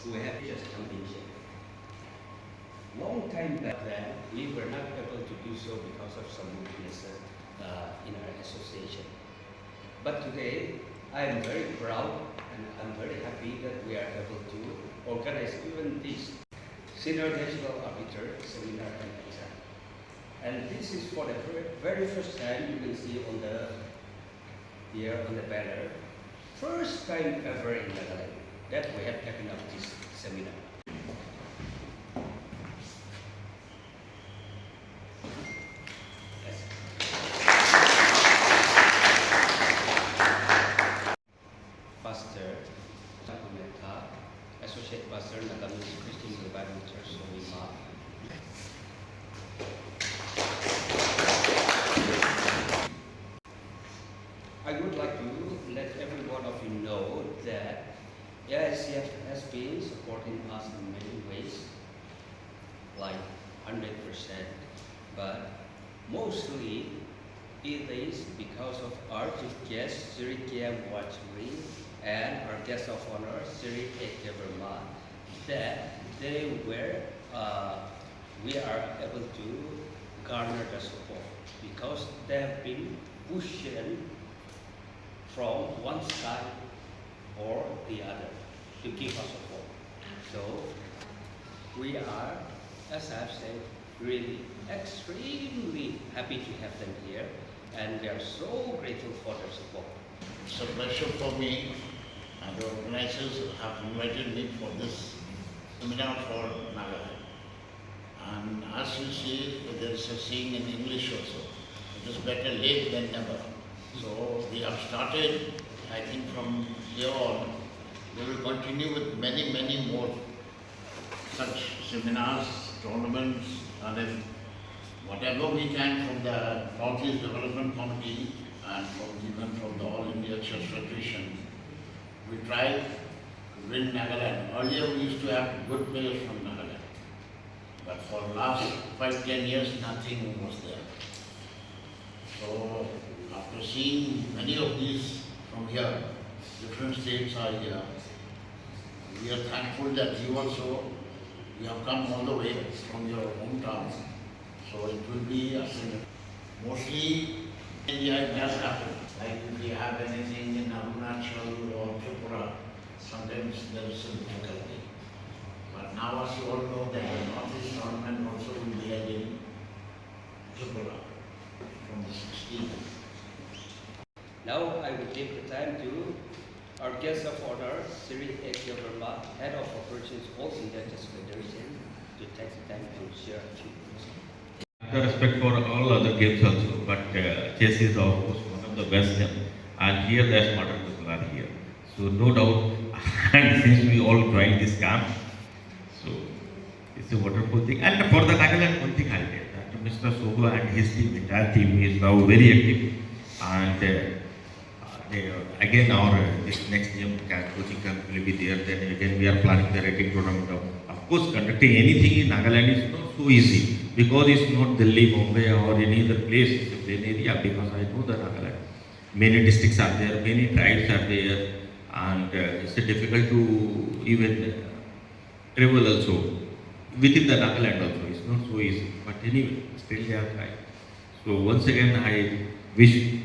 we have just championship. Long time back then, we were not able to do so because of some weaknesses in our association. But today, I am very proud and I'm very happy that we are able to organize even this Senior National Arbiter Seminar and Exam. And this is for the very first time you can see on the here on the banner. First time ever in Nagaland that we have taken up this seminar. Yes. Pastor Nakumeta, Associate Pastor Nagaland's Christian Revival Church, Sohima. I would like to let every one of you know that AICF has been supporting us in many ways, like 100%, but mostly it is because of our chief guest, Sri K.M. Wachuri, and our guest of honor, Sri A.K. Verma, that we are able to garner the support because they have been pushing from one side or the other to give us support. So we are, as I've said, really extremely happy to have them here, and we are so grateful for their support. It's a pleasure for me, and the organizers have invited me for this seminar for Nagaland. And as you see, there is a saying in English also, it is better late than never. So we have started, I think from here on, we will continue with many, many more such seminars, tournaments, and then whatever we can from the Northeast Development Committee and even from the All India Church Federation, we try to bring Nagaland. Earlier we used to have good players from Nagaland, but for the last 5-10 years nothing was there. So after seeing many of these from here, different states are here, we are thankful that you also, you have come all the way from your hometown. So it will be a similar. Mostly India it does happen. Like if we have anything in Arunachal or Tripura, sometimes there is some difficulty. But now as you all know that the Northeast tournament also will be held in Tripura from the 16th. Now I will take the time to our guest of honor, Sri A.K. Verma, Head of Operations All India Chess Federation, to take the time to share a few words. I have respect for all other games also, but chess is of course one of the best games, and here the smarter people are here. So no doubt, and since we all joined this camp, so it's a wonderful thing. And for the Nagaland, one thing I'll tell that Mr. Sogo and his team, entire team is now very active, and again our this next game coaching camp will be there. Then again we are planning the rating tournament. Of course, conducting anything in Nagaland is not so easy because it's not Delhi, Bombay or any other place. It's a plain area because I know the Nagaland. Many districts are there, many tribes are there, and it's difficult to even travel also within the Nagaland also. It's not so easy. But anyway, still they are trying. So once again, I wish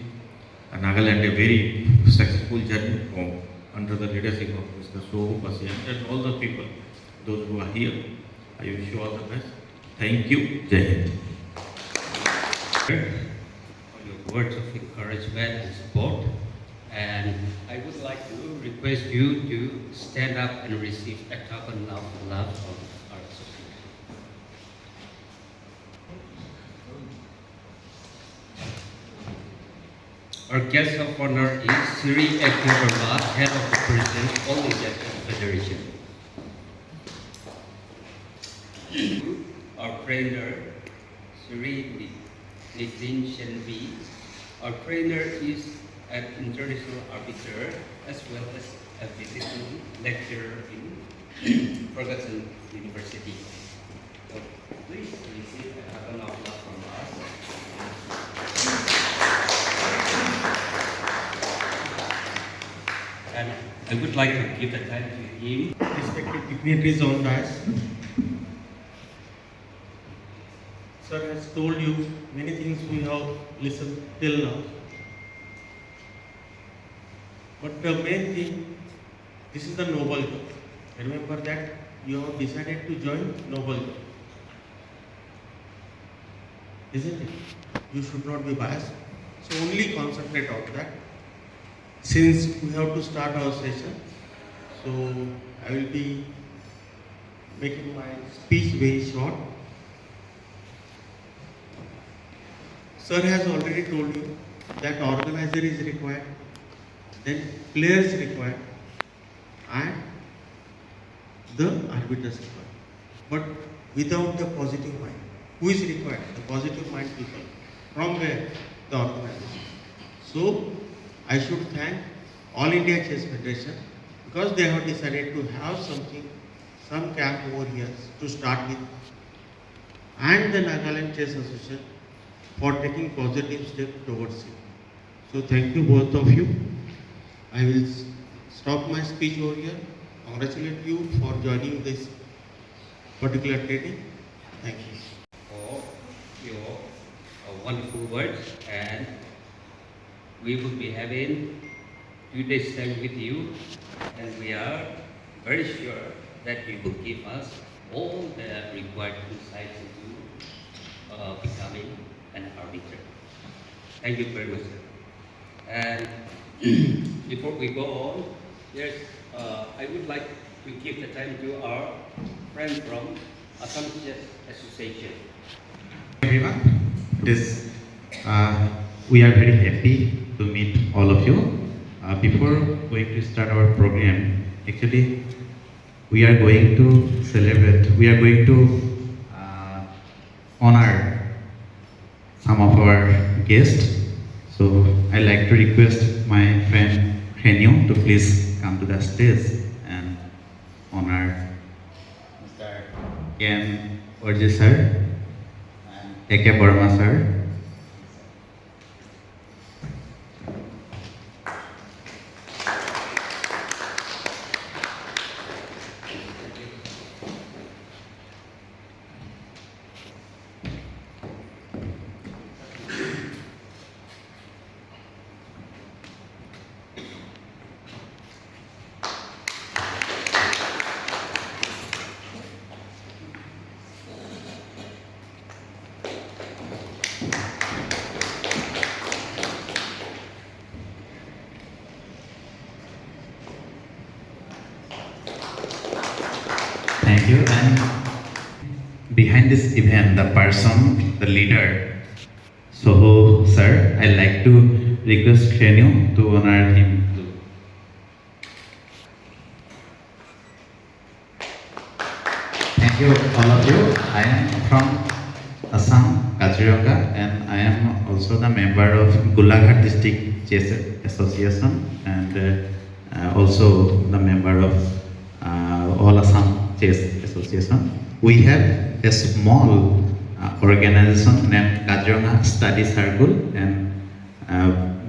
Nagaland a very successful journey from under the leadership of Mr. Sohu Basian and all the people, those who are here. I wish you all the best. Thank you. Jai Hind. For your words of encouragement and support, and I would like to request you to stand up and receive a token of love from our association. Our guest of honor is Sri A.K. Verma, Head of the President, All India Chess Federation. Our trainer, Sri Nitin Shenvi. Our trainer is an international arbiter as well as a visiting lecturer in Ferguson University. So please receive a token of love from us. And I would like to give the time to him. Respected dignitaries on dais. Sir has told you many things we have listened till now. But the main thing, this is the noble job. Remember that you have decided to join noble job. Isn't it? You should not be biased. So only concentrate on that. Since we have to start our session, so I will be making my speech very short. Sir has already told you that organizer is required, then players required, and the arbiters required. But without the positive mind, who is required? The positive mind people. From where? The organization. So I should thank All India Chess Federation because they have decided to have something, some camp over here to start with, and the Nagaland Chess Association for taking positive step towards it. So thank you both of you. I will stop my speech over here. Congratulate you for joining this particular training. Thank you. For your wonderful words, and we will be having 2 days time with you, and we are very sure that you will give us all the required insights into becoming an arbiter. Thank you very much, sir. And before we go on, yes, I would like to give the time to our friend from Assam Chess Association. Everyone, we are very happy to meet all of you. Before going to start our program, actually, we are going to celebrate, we are going to honor some of our guests. So I like to request my friend Henyo to please come to the stage and honor Mr. Ken Orji sir and A.K. Burma sir. Thank you. And behind this event, the person, the leader, Soho sir, I'd like to request Kenyo to honor him too. Thank you, all of you. I am from Assam, Kaziranga, and I am also the member of Golaghat District Chess Association and also the member of All Assam Chess Association. We have a small organization named Kaziranga Study Circle, and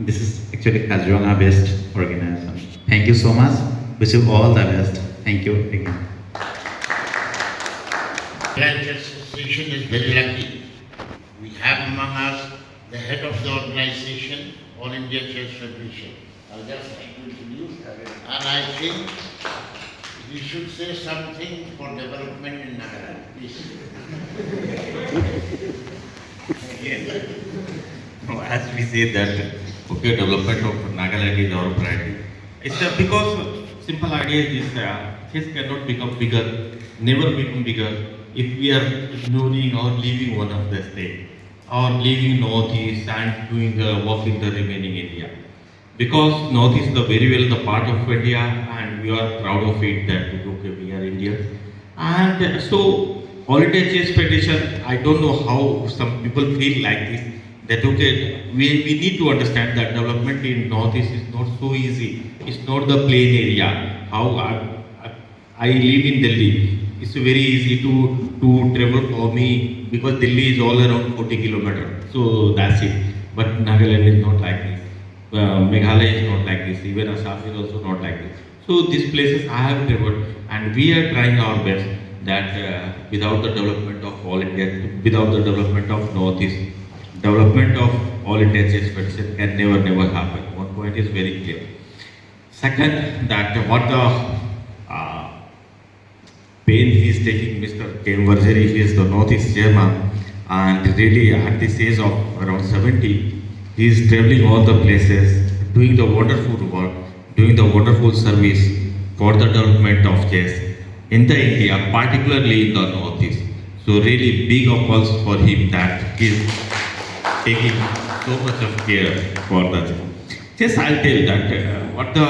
this is actually Kaziranga based organization. Thank you so much. Wish you all the best. Thank you again. Nagaland Chess Association is very lucky. We have among us the head of the organization, All India Chess Federation. I'll just like to introduce her. And I think you should say something for development in Nagaland, please. As we say that, okay, development of Nagaland is our priority. It's because simple idea is chess cannot become bigger, never become bigger if we are ignoring or leaving one of the state or leaving Northeast and doing work in the remaining India. Because Northeast is the very well the part of India and we are proud of it that okay, we are Indians. And so All India Chess Federation, I don't know how some people feel like this, that okay, we need to understand that development in Northeast is not so easy. It's not the plain area. How I live in Delhi. It's very easy to travel for me because Delhi is all around 40 kilometers. So that's it. But Nagaland is not like this. Meghalaya is not like this. Even Assam is also not like this. So these places I have traveled, and we are trying our best that without the development of all India, without the development of Northeast, development of all India Chess Federation can never happen. One point is very clear. Second, that what the uh, pain he is taking, Mr. K. Varjari, he is the Northeast chairman, and really at this age of around 70, he is traveling all the places, doing the wonderful work, doing the wonderful service for the development of chess in the India, particularly in the Northeast. So really big applause for him that he is taking so much of care for the chess. Just I'll tell that what the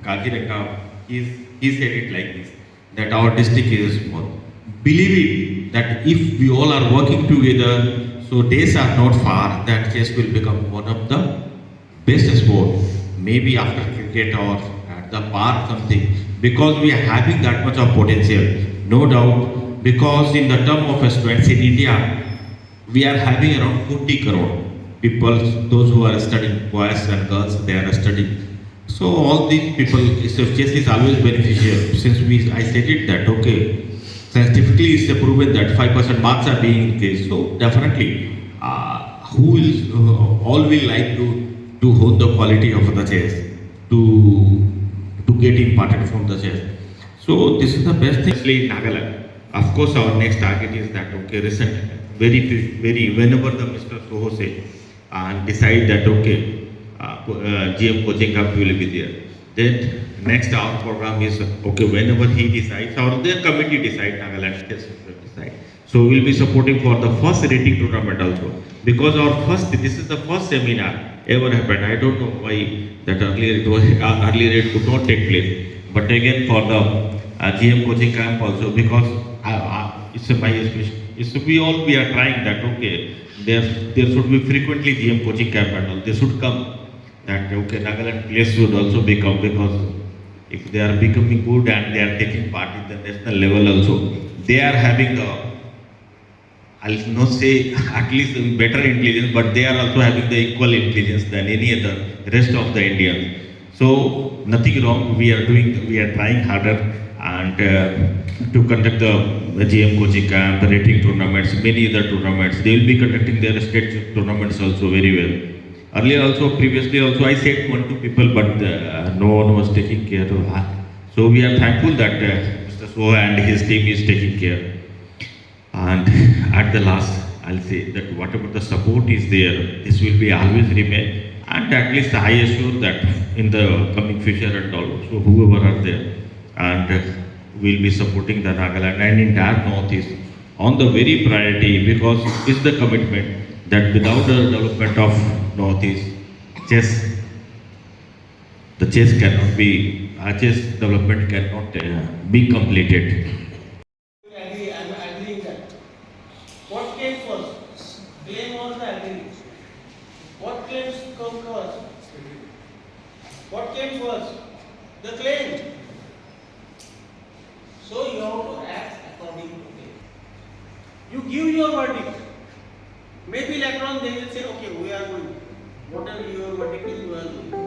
Kaziranga is, he said it like this, that our district is small. Believe it, that if we all are working together, so days are not far, that chess will become one of the best sport, maybe after cricket or at the park something, because we are having that much of potential, no doubt, because in the term of students in India, we are having around 40 crore people, those who are studying, boys and girls, they are studying. So all these people, so chess is always beneficial. Since I stated that, okay, scientifically it's proven that 5% marks are being increased. So definitely, all will like to hone the quality of the chess, to get imparted from the chess. So this is the best thing. Especially in Nagaland. Of course, our next target is that, okay, very, whenever the Mr. Soho say, and decide that, okay, GM coaching camp will be there. Then next our program is, okay, whenever he decides or their committee decide, Nagaland Chess decide. So we will be supporting for the first rating tournament also. Because this is the first seminar ever happened. I don't know why that earlier it could not take place. But again for the GM coaching camp also, because it's my expectation. We are trying that, okay, there should be frequently GM coaching camp and all. They should come. That, okay, Nagaland players should also become, because if they are becoming good and they are taking part in the national level also, they are having the, I'll not say at least better intelligence, but they are also having the equal intelligence than any other rest of the Indians. So nothing wrong. We are trying harder and to conduct the GM coaching camp, the rating tournaments, many other tournaments. They will be conducting their state tournaments also very well. Previously also, I said 1-2 people, but no one was taking care of that. So we are thankful that Mr. Soha and his team is taking care. And at the last, I'll say that whatever the support is there, this will be always remain. And at least I assure that in the coming future and all, so whoever are there, and we'll be supporting the Nagaland and entire Northeast on the very priority, because it's the commitment that without the development of Northeast, the chess development cannot be completed. I'm agreeing that. What came first? Claim or the agree? What claims come first? What came first? The claim. So you have to act according to claim. You give your verdict. Maybe later on they will say, okay, we are going. Whatever your verdict is, we are going.